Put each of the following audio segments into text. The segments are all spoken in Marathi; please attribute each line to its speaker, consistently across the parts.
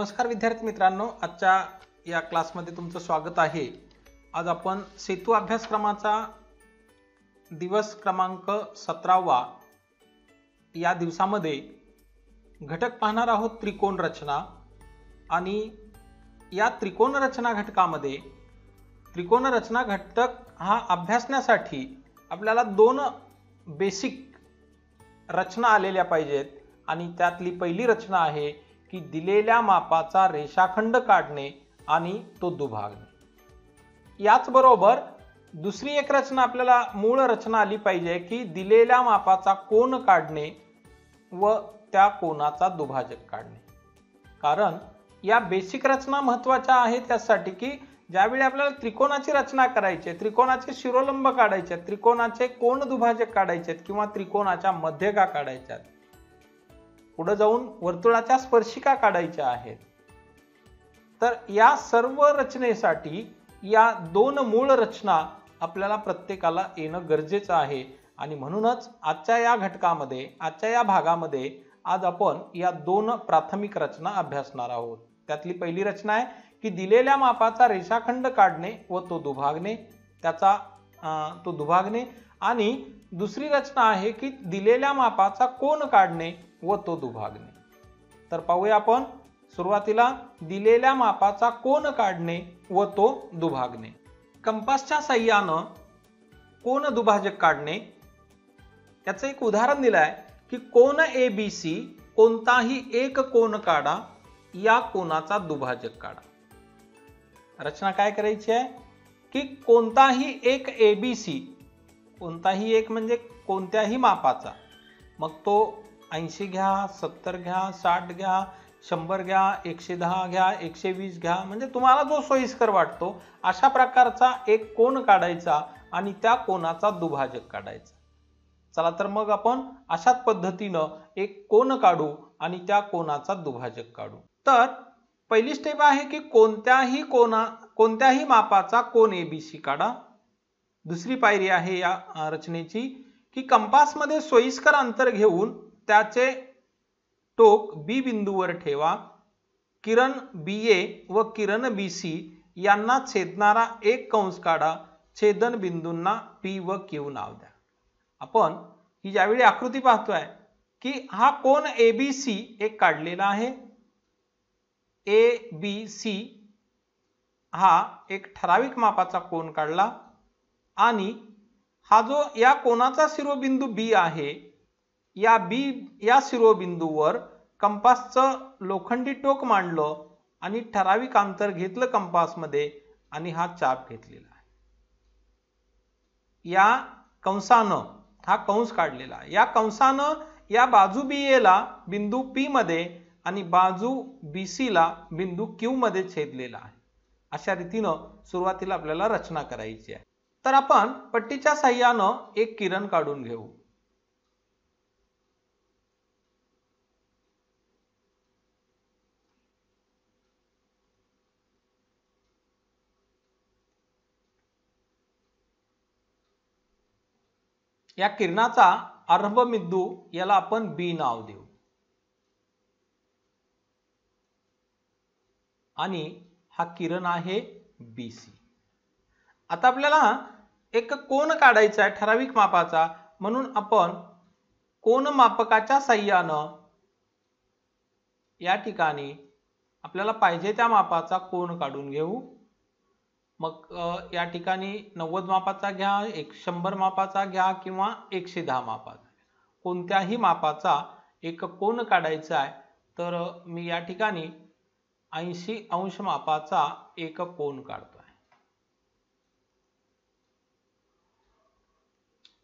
Speaker 1: नमस्कार विद्यार्थी मित्रांनो, आजच्या या क्लासमध्ये तुमचं स्वागत आहे। आज आपण सेतू अभ्यासक्रमाचा दिवस क्रमांक 17वा या दिवसामध्ये घटक पाहणार आहोत, त्रिकोण रचना। आणि या त्रिकोण रचना घटकामध्ये त्रिकोण रचना घटक हा अभ्यासण्यासाठी आपल्याला दोन बेसिक रचना आलेल्या पाहिजेत। आणि त्यातली पहिली रचना आहे की दिलेल्या मापाचा रेषाखंड काढणे आणि तो दुभागणे। याच बरोबर दुसरी एक रचना आपल्याला मूळ रचना आली पाहिजे की दिलेल्या मापाचा कोन काढणे व त्या कोनाचा दुभाजक काढणे। कारण या बेसिक रचना महत्त्वाच्या आहेत त्यासाठी की ज्यावेळी आपल्याला त्रिकोणाची रचना करायची आहे, त्रिकोणाचे शिरोलंब काढायचे आहेत, त्रिकोणाचे कोन दुभाजक काढायचे आहेत किंवा त्रिकोणाच्या मध्यगा काढायच्या आहेत, पुढे जाऊन वर्तुळाच्या स्पर्शिका काढायच्या आहेत, तर या सर्व रचनेसाठी या दोन मूळ रचना आपल्याला प्रत्येकाला येणं गरजेचं आहे। आणि म्हणूनच आजच्या या घटकामध्ये, आजच्या या भागामध्ये आज आपण या दोन प्राथमिक रचना अभ्यासणार आहोत। त्यातली पहिली रचना आहे की दिलेल्या मापाचा रेषाखंड काढणे व तो दुभागणे, तो दुभागणे। आणि दुसरी रचना आहे की दिलेल्या मापाचा कोन काढणे व तो दुभागणे। तर पाहूया आपण सुरुवातीला दिलेल्या मापाचा कोन काढणे व तो दुभागणे। कंपासच्या साहाय्याने कोन दुभाजक काढणे, याचं एक उदाहरण दिलं आहे की कोन ABC कोणताही एक कोन काढा, या कोनाचा दुभाजक काढा। रचना काय करायची आहे की कोणताही एक ABC, कोणताही एक म्हणजे कोणत्याही मापाचा, मग तो 80 घ्या, 70 घ्या, 60 घ्या, 100 घ्या, 110 घ्या, 120 घ्या, म्हणजे तुम्हाला जो सोयीस्कर वाटतो अशा प्रकारचा एक कोन काढायचा आणि त्या कोनाचा दुभाजक काढायचा। चला तर मग आपण अशाच पद्धतीनं एक कोन काढू आणि त्या कोनाचा दुभाजक काढू। तर पहिली स्टेप आहे की कोणत्याही मापाचा कोन ABC काढा। दुसरी पायरी आहे या रचनेची की कंपासमध्ये सोयीस्कर अंतर घेऊन त्याचे टोक B बिंदूवर ठेवा, किरण BA व किरण BC यांना छेदणारा एक कंस काढा, छेदन बिंदूंना P व Q नाव द्या। आपण ही ज्यावेळी आकृती पाहतोय की हा कोन ABC एक काढलेला आहे। ABC हा एक ठराविक मापाचा कोन काढला आणि हा जो या कोनाचा शिरोबिंदू B आहे, या शिरोबिंदूवर कंपासचं लोखंडी टोक मांडलं आणि ठराविक अंतर घेतलं कंपासमध्ये आणि हा चाप घेतलेला आहे। या कंसानं हा कंस काढलेला आहे। या कंसानं या बाजू BA ला बिंदू P मध्ये आणि बाजू BC ला बिंदू Q मध्ये छेदलेला आहे। अशा रीतीनं सुरुवातीला आपल्याला रचना करायची आहे। तर आपण पट्टीच्या साहाय्यानं एक किरण काढून घेऊ। या किरणाचा आरंभ बिंदू याला आपण B नाव देऊ आणि हा किरण आहे BC। आता आपल्याला एक कोन काढायचा आहे ठराविक मापाचा, म्हणून आपण कोन मापकाच्या साहाय्यानं या ठिकाणी आपल्याला पाहिजे त्या मापाचा कोन काढून घेऊ। मग या ठिकाणी 90 मापाचा घ्या, 100 मापाचा घ्या किंवा 110 मापाचा, कोणत्याही मापाचा एक कोन काढायचा आहे। तर मी या ठिकाणी 80 अंश मापाचा एक कोन काढतोय।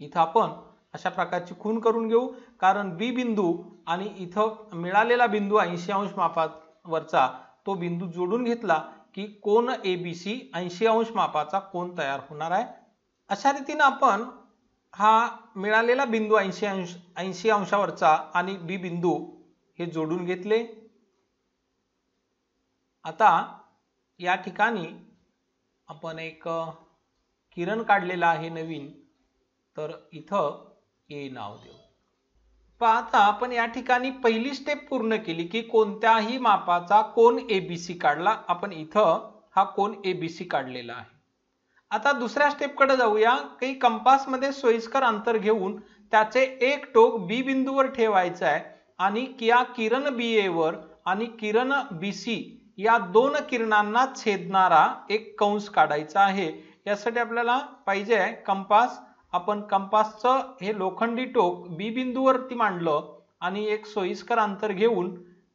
Speaker 1: इथं आपण अशा प्रकारची खूण करून घेऊ, कारण B बिंदू आणि इथं मिळालेला बिंदू 80 अंश मापावरचा तो बिंदू जोडून घेतला की कोन ABC 80 अंश मापाचा कोन तयार होणार आहे। अशा रीतीने आपण हा मिळालेला बिंदू 80 अंशावरचा आणि B बिंदू हे जोडून घेतले। आता या ठिकाणी आपण एक किरण काढलेला आहे नवीन, तर इथं A नाव देऊ। पहा आता आपण या ठिकाणी पहिली स्टेप पूर्ण केली की कोणत्याही मापाचा कोन एबीसी काढला. आपण इथं हा कोन एबीसी काढलेला आहे. आता दुसऱ्या स्टेप कडे जाऊया. काही कंपास मध्ये सोयीस्कर अंतर घेऊन त्याचे एक टोक बी बिंदूवर ठेवायचं आहे आणि या किरण बीए वर आणि किरण बीसी या दोन किरणांना छेदणारा एक कंस काढायचा आहे. यासाठी आपल्याला पाहिजे आहे कंपास. आपण कंपासचं हे लोखंडी टोक बी बिंदूवरती मांडलं आणि एक सोयीस्कर अंतर घेऊन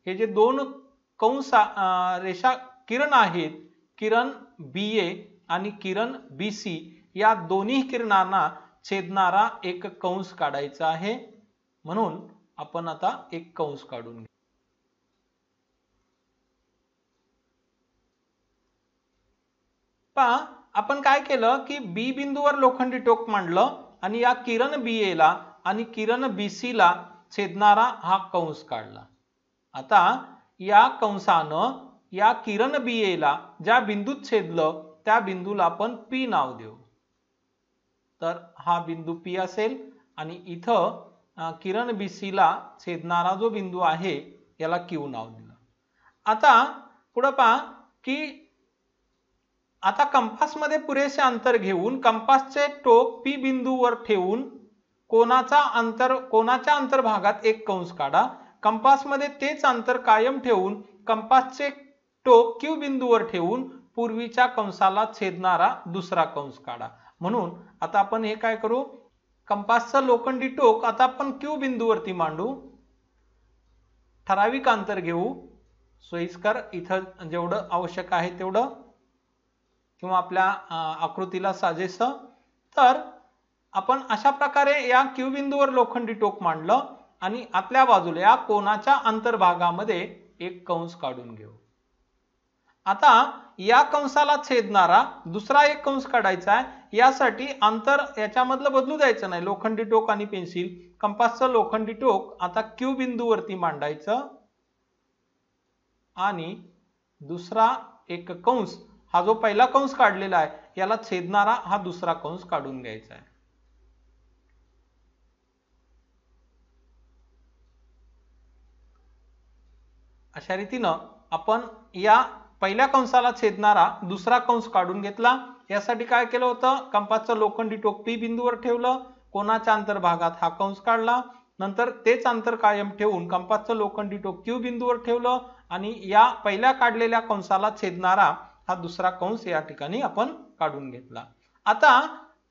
Speaker 1: हे जे दोन कंस रेषा किरण आहेत, किरण बीए आणि किरण बीसी या दोन्ही किरणांना छेदणारा एक कंस काढायचा आहे. म्हणून आपण आता एक कंस काढून घेऊ. पहा आपण काय केलं की बी बिंदूवर लोखंडी टोक मांडलं आणि या किरण बीए ला आणि किरण बीसी ला छेदणारा हा कंस काढला. आता या कंसानं या किरण बीए ला ज्या बिंदूत छेदलं त्या बिंदूला आपण पी नाव देऊ. तर हा बिंदू पी असेल आणि इथं किरण बीसी ला छेदणारा जो बिंदू आहे याला क्यू नाव दिलं. आता पुढे पहा की आता कंपास मध्ये पुरेसे अंतर घेऊन कंपासचे टोक पी बिंदूवर ठेवून कोनाच्या अंतर्भागात एक कंस काढा. कंपास मध्ये तेच अंतर कायम ठेवून कंपासचे टोक क्यू बिंदूवर ठेवून पूर्वीच्या कंसाला छेदणारा दुसरा कंस काढा. म्हणून आता आपण हे काय करू, कंपासचं लोखंडी टोक आता आपण क्यू बिंदूवरती मांडू. ठराविक अंतर घेऊ सोयीस्कर, इथं जेवढं आवश्यक आहे तेवढं किंवा आपल्या आकृतीला साजेस. तर आपण अशा प्रकारे या क्यू बिंदूवर लोखंडी टोक मांडलं आणि आतल्या बाजूला या कोनाच्या अंतर्भागामध्ये एक कंस काढून घेऊ. आता या कंसाला छेदणारा दुसरा एक कंस काढायचा आहे. यासाठी अंतर याच्यामधलं बदलू द्यायचं नाही. लोखंडी टोक आणि पेन्सिल, कंपासचं लोखंडी टोक आता क्यू बिंदूवरती मांडायचं आणि दुसरा एक कंस, हा जो पहिला कंस काढलेला आहे याला छेदणारा हा दुसरा कंस काढून घ्यायचा आहे. अशा रीतीनं आपण या पहिल्या कंसाला छेदणारा दुसरा कंस काढून घेतला. यासाठी काय केलं होतं, कंपासचं लोखंडी टोक पी बिंदूवर ठेवलं, कोनाच्या अंतर्भागात हा कंस काढला. नंतर तेच अंतर कायम ठेवून कंपासचं लोखंडी टोक क्यू बिंदूवर ठेवलं आणि या पहिल्या काढलेल्या कंसाला छेदणारा हा दुसरा कंस या ठिकाणी आपण काढून घेतला. आता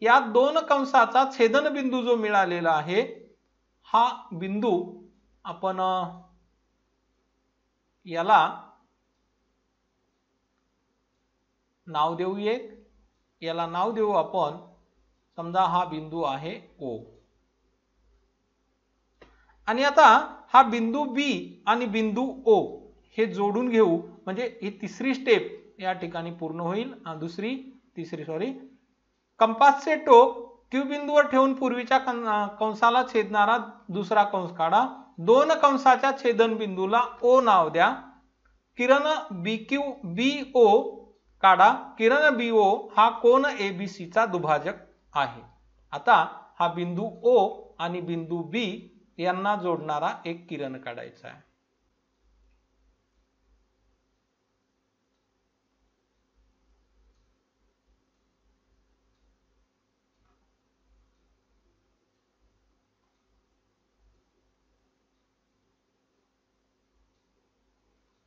Speaker 1: या दोन कंसाचा छेदन बिंदू जो मिळालेला आहे हा बिंदू आपण याला नाव देऊ. याला नाव देऊ आपण, समजा हा बिंदू आहे ओ. आणि आता हा बिंदू बी आणि बिंदू ओ हे जोडून घेऊ. म्हणजे ही तिसरी स्टेप या ठिकाणी पूर्ण होईल. तिसरी कंपासचे टोक क्यू बिंदूवर ठेवून पूर्वीच्या कंसाला छेदणारा दुसरा कंस काढा. दोन कंसाच्या छेदन बिंदूला ओ नाव द्या. किरण बीक्यू बीओ काढा. किरण बीओ हा कोन एबीसी चा दुभाजक आहे. आता हा बिंदू ओ आणि बिंदू बी यांना जोडणारा एक किरण काढायचा आहे.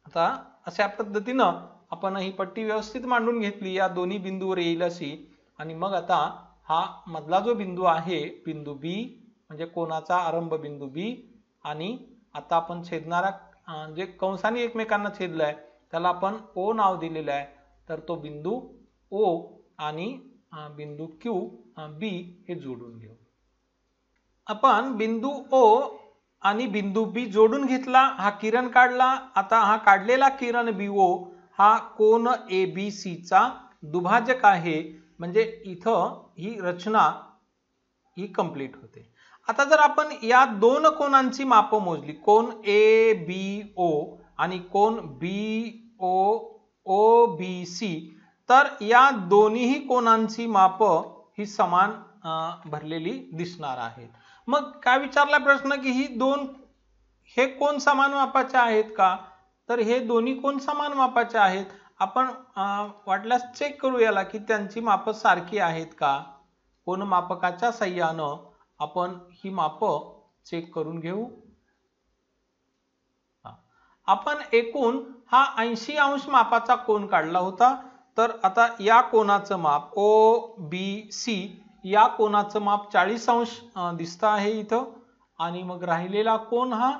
Speaker 1: आता अशा पद्धतीनं आपण ही पट्टी व्यवस्थित मांडून घेतली, या दोन्ही बिंदूवर येईल अशी. आणि मग आता हा मधला जो बिंदू आहे बिंदू बी म्हणजे कोनाचा आरंभ बिंदू बी, आणि आता आपण छेदणारा जे कंसाने एकमेकांना छेदलाय त्याला आपण ओ नाव दिलेलं आहे. तर तो बिंदू ओ आणि बिंदू क्यू बी हे जोडून घेऊ. आपण बिंदू ओ आणि बिंदू बी जोडून घेतला, हा किरण काढला. आता हा काढलेला किरण बीओ हा कोन एबीसी चा दुभाजक आहे. म्हणजे इथं ही रचना ही कंप्लीट होते. आता जर आपण या दोन कोनांची माप मोजली, कोन ए बी ओ आणि कोन बी ओ बी सी, तर या दोन्ही कोनांची माप ही समान भरलेली दिसणार आहेत. मग काय विचारला प्रश्न की ही दोन हे कोण समान मापाचे आहेत का, तर हे दोन्ही कोण समान मापाचे आहेत. आपण वाटल्यास चेक करू याला की त्यांची माप सारखी आहेत का. कोन मापकाच्या साहाय्यानं आपण ही माप चेक करून घेऊ. आपण एकूण हा 80 अंश मापाचा कोन काढला होता. तर आता या कोनाचं माप OBC या कोनाचं माप 40 अंश दिसत आहे इथं, आणि मग राहिलेला कोन हा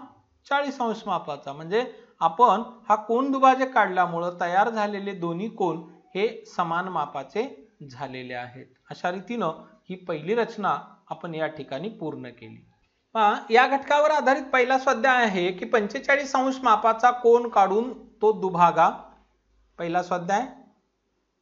Speaker 1: 40 अंश मापाचा, म्हणजे आपण हा कोन दुभाजक काढल्यामुळे तयार झालेले दोन्ही कोन हे समान मापाचे झालेले आहेत. अशा रीतीनं ही पहिली रचना आपण या ठिकाणी पूर्ण केली. या घटकावर आधारित पहिला स्वाध्याय आहे की 45 अंश मापाचा कोन काढून तो दुभागा. पहिला स्वाध्याय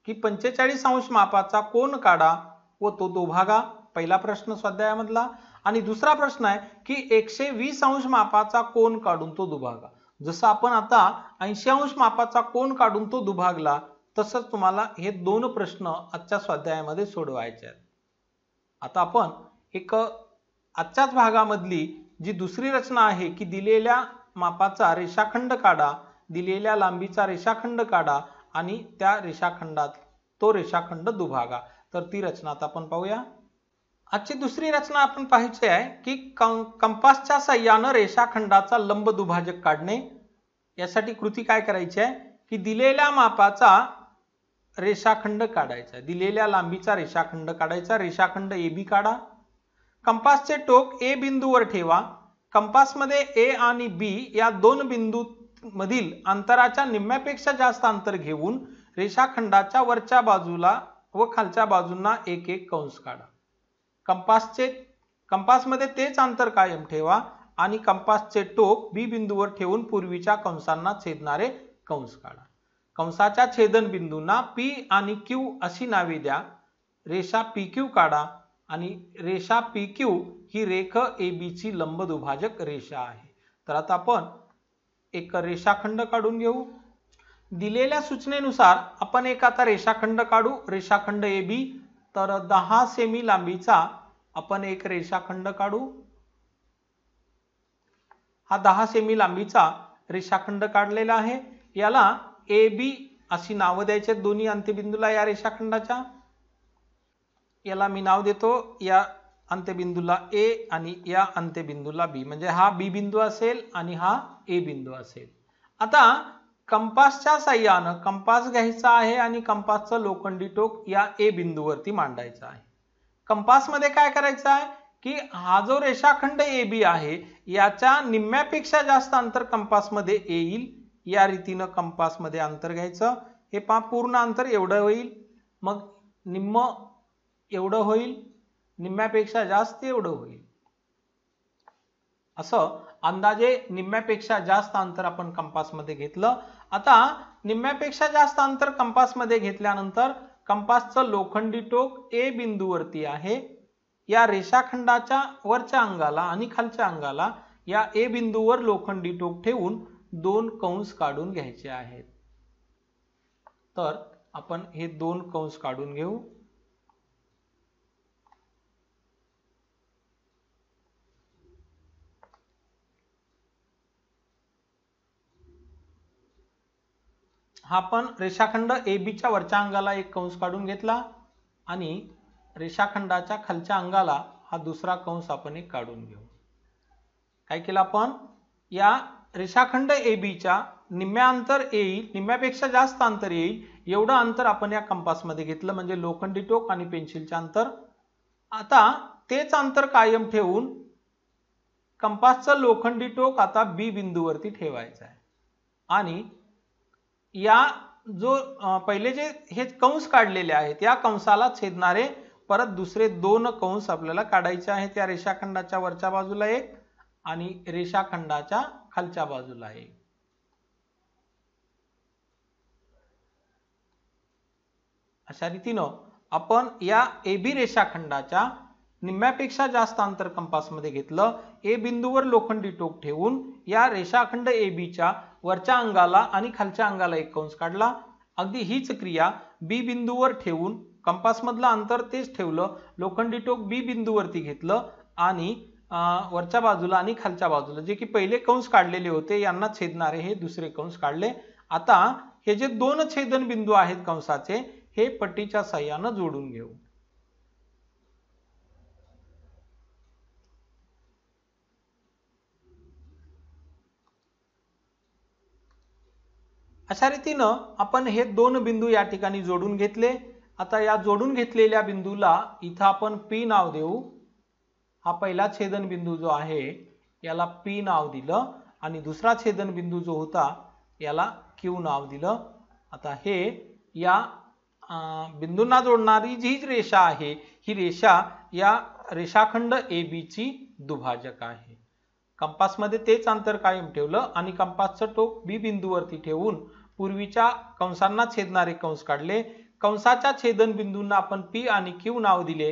Speaker 1: की 45 अंश मापाचा कोन काढा व तो दुभागा, पहिला प्रश्न स्वाध्यायामधला. आणि दुसरा प्रश्न आहे की 120 अंश मापाचा कोन काढून तो दुभागा. जसं आपण आता 80 अंश मापाचा कोन काढून तो दुभागला, तसंच तुम्हाला हे दोन प्रश्न आजच्या स्वाध्यायामध्ये सोडवायचे आहेत. आता आपण एक आजच्याच भागामधली जी दुसरी रचना आहे की दिलेल्या मापाचा रेषाखंड काढा, दिलेल्या लांबीचा रेषाखंड काढा आणि त्या रेषाखंडात तो रेषाखंड दुभागा, तर ती रचना आता आपण पाहूया. आजची दुसरी रचना आपण पाहायची आहे की कंपासच्या साहाय्याने रेषाखंडाचा लंब दुभाजक काढणे. यासाठी कृती काय करायची आहे की दिलेल्या मापाचा रेषाखंड काढायचा, दिलेल्या लांबीचा रेषाखंड काढायचा, रेषाखंड AB काढा. कंपासचे टोक A बिंदूवर ठेवा. कंपासमध्ये A आणि B या दोन बिंदू मधील अंतराच्या निम्म्यापेक्षा जास्त अंतर घेऊन रेषाखंडाच्या वरच्या बाजूला व खालच्या बाजूंना एक एक कंस काढा. कंपासमध्ये तेच अंतर कायम ठेवा आणि कंपासचे टोक B बिंदूवर ठेवून पूर्वीच्या कंसांना छेदणारे कंस काढा. कंसाच्या छेदन बिंदूंना P आणि Q अशी नावे द्या. रेषा PQ काढा आणि रेषा PQ ही रेख AB ची लंब दुभाजक रेषा आहे. तर आता आपण एक रेषाखंड काढून घेऊ. दिलेल्या सूचनेनुसार आपण एक आता रेषाखंड काढू. रेषाखंड AB, तर 10 सेमी लांबीचा आपण एक रेषाखंड काढू. हा 10 सेमी लांबीचा रेषाखंड काढलेला आहे. याला AB अशी नाव द्यायची दोन्ही अंत्यबिंदूला या रेषाखंडाच्या. याला मी नाव देतो, या अंत्यबिंदूला A आणि या अंत्यबिंदूला B, म्हणजे हा B बिंदू असेल आणि हा A बिंदू असेल. आता कंपासच्या साहाय्याने कंपास घ्यायचा आहे आणि कंपासचं लोखंडी टोक या A बिंदूवरती मांडायचं आहे. कंपासमध्ये काय करायचं आहे की हा जो रेषाखंड AB आहे याच्या निम्म्यापेक्षा जास्त अंतर कंपासमध्ये येईल. या रीतीनं कंपासमध्ये अंतर घ्यायचं. हे पहा, पूर्ण अंतर एवढं होईल, मग निम्म एवढं होईल, निम्म्यापेक्षा जास्त एवढं होईल. असं अंदाजे निम्म्यापेक्षा जास्त अंतर आपण कंपासमध्ये घेतलं. आता निम्म्यापेक्षा जास्त अंतर कंपासमध्ये घेतल्यानंतर कंपासचं लोखंडी टोक A बिंदूवरती आहे. या रेषाखंडाच्या वरच्या अंगाला आणि खालच्या अंगाला या A बिंदूवर लोखंडी टोक ठेवून दोन कंस काढून घ्यायचे आहेत. तर आपण हे दोन कंस काढून घेऊ. हा आपण रेषाखंड AB च्या वरच्या अंगाला एक कंस काढून घेतला आणि रेषाखंडाच्या खालच्या अंगाला हा दुसरा कंस आपण एक काढून घेऊ. काय केलं आपण, या रेषाखंड AB च्या निम्म्या अंतर येईल, निम्म्यापेक्षा जास्त अंतर येईल एवढं अंतर आपण या कंपासमध्ये घेतलं, म्हणजे लोखंडी टोक आणि पेन्सिलचे अंतर. आता तेच अंतर कायम ठेवून कंपासचं लोखंडी टोक आता B बिंदूवरती ठेवायचं आहे आणि या जो पहिले जे हे कंस काढलेले आहेत या कंसाला छेदणारे परत दुसरे दोन कंस आपल्याला काढायचे आहेत. या रेषाखंडाच्या वरच्या बाजूला एक आणि रेषाखंडाच्या खालच्या बाजूला एक. अशा रीतीनं आपण या AB रेषाखंडाच्या निम्म्यापेक्षा जास्त अंतर कंपासमध्ये घेतलं. A बिंदूवर लोखंडी टोक ठेवून या रेषाखंड AB च्या वरच्या अंगाला आणि खालच्या अंगाला एक कंस काढला. अगदी हीच क्रिया B बिंदूवर ठेवून कंपासमधलं अंतर तेच ठेवलं, लोखंडी टोक B बिंदूवरती घेतलं आणि वरच्या बाजूला आणि खालच्या बाजूला जे की पहिले कंस काढलेले होते यांना छेदणारे हे दुसरे कंस काढले. आता हे जे दोन छेदन बिंदू आहेत कंसाचे हे पट्टीच्या साहाय्याने जोडून घेऊ. अशा रीतीनं आपण हे दोन बिंदू या ठिकाणी जोडून घेतले. आता या जोडून घेतलेल्या बिंदूला इथं आपण P नाव देऊ. हा पहिला छेदन बिंदू जो आहे याला P नाव दिलं आणि दुसरा छेदन बिंदू जो होता याला Q नाव दिलं. आता हे या बिंदूंना जोडणारी जी रेषा आहे ही रेषा या रेषाखंड AB ची दुभाजक आहे. कंपासमध्ये तेच अंतर कायम ठेवलं आणि कंपासचं टोक B बिंदूवरती ठेवून पूर्वीच्या कंसांना छेदणारे कंस काढले. कंसाच्या छेदन बिंदूंना आपण P आणि Q नाव दिले.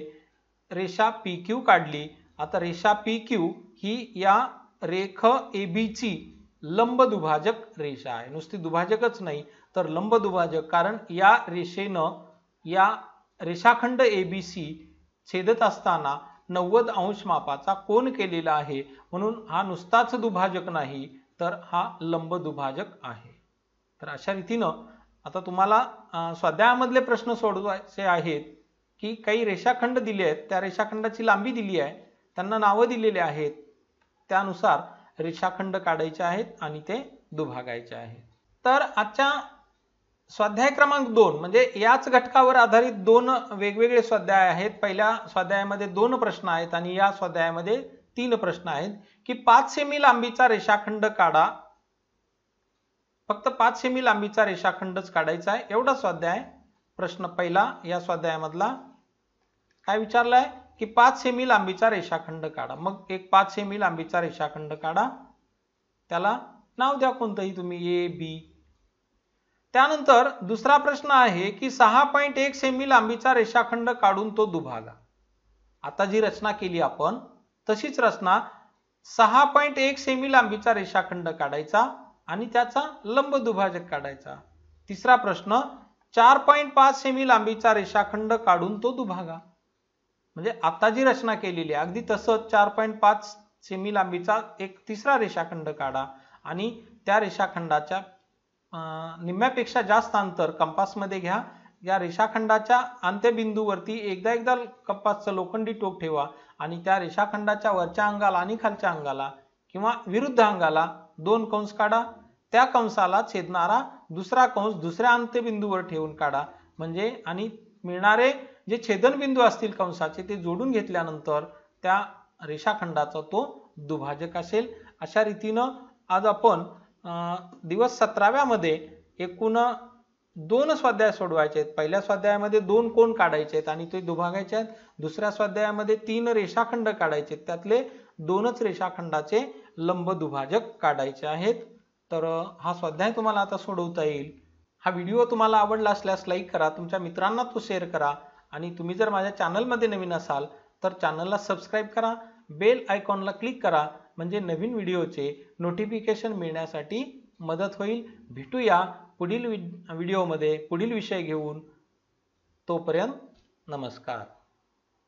Speaker 1: रेषा PQ काढली. आता रेषा PQ ही या रेख AB ची लंब दुभाजक रेषा आहे. नुसती दुभाजकच नाही तर लंब दुभाजक, कारण या रेषेनं या रेषाखंड ABC छेदत असताना 90 अंश मापाचा कोन केलेला आहे, म्हणून हा नुसताच दुभाजक नाही तर हा लंब दुभाजक आहे. तर अशा रीतीनं आता तुम्हाला स्वाध्यायामधले प्रश्न सोडवायचे आहेत की काही रेषाखंड दिले आहेत, त्या रेषाखंडाची लांबी दिली आहे, त्यांना नावं दिलेली आहेत, त्यानुसार रेषाखंड काढायचे आहेत आणि ते दुभागायचे आहेत. तर आजच्या स्वाध्याय क्रमांक 2 म्हणजे याच घटकावर आधारित दोन वेगवेगळे स्वाध्याय आहेत. पहिल्या स्वाध्यायामध्ये 2 प्रश्न आहेत आणि या स्वाध्यायामध्ये 3 प्रश्न आहेत की 5 सेमी लांबीचा रेषाखंड काढा. फक्त 5 सेमी लांबीचा रेषाखंडच काढायचा आहे एवढा स्वाध्याय. प्रश्न पहिला या स्वाध्यायामधला काय विचारलाय की 5 सेमी लांबीचा रेषाखंड काढा. मग एक 5 सेमी लांबीचा रेषाखंड काढा, त्याला नाव द्या कोणतंही तुम्ही, A B. त्यानंतर दुसरा प्रश्न आहे की 6.1 सेमी लांबीचा रेषाखंड काढून तो दुभागा. आता जी रचना केली आपण तशीच रचना 6.1 सेमी लांबीचा रेषाखंड काढायचा आणि त्याचा लंब दुभाजक काढायचा. तिसरा प्रश्न 4.5 सेमी लांबीचा रेषाखंड काढून तो दुभागा. म्हणजे आता जी रचना केलेली आहे अगदी तसंच 4.5 सेमी लांबीचा एक तिसरा रेषाखंड काढा आणि त्या रेषाखंडाच्या निम्म्यापेक्षा जास्त अंतर कंपासमध्ये घ्या. या रेषाखंडाच्या अंत्यबिंदूवरती एकदा कंपासचं लोखंडी टोक ठेवा आणि त्या रेषाखंडाच्या वरच्या अंगाला आणि खालच्या अंगाला किंवा विरुद्ध अंगाला 2 कंस काढा. त्या कंसाला छेदणारा दुसरा कंस दुसऱ्या अंत्यबिंदूवर ठेवून काढा. म्हणजे आणि मिळणारे जे छेदनबिंदू असतील कंसाचे ते जोडून घेतल्यानंतर त्या रेषाखंडाचा तो दुभाजक असेल. अशा रीतीनं आज आपण दिवस 17व्या मध्ये एकूण 2 स्वाध्याय सोडवायचे आहेत. पहिल्या स्वाध्यायामध्ये 2 कोन काढायचे आहेत आणि ते दुभागायचे आहेत. दुसऱ्या स्वाध्यायामध्ये 3 रेषाखंड काढायचे आहेत, त्यातले 2च रेषाखंडाचे लंब दुभाजक काढायचे आहेत. तर हा स्वाध्याय तुम्हाला आता सोडवता येईल. हा व्हिडिओ तुम्हाला आवडला असल्यास लाईक करा, तुमच्या मित्रांना तो शेअर करा आणि तुम्ही जर माझ्या चॅनलमध्ये नवीन असाल तर चॅनलला सबस्क्राईब करा, बेल आयकॉनला क्लिक करा, म्हणजे नवीन व्हिडिओचे नोटिफिकेशन मिळण्यासाठी मदत होईल. भेटूया पुढील व्हिडिओमध्ये पुढील विषय घेऊन. तोपर्यंत नमस्कार.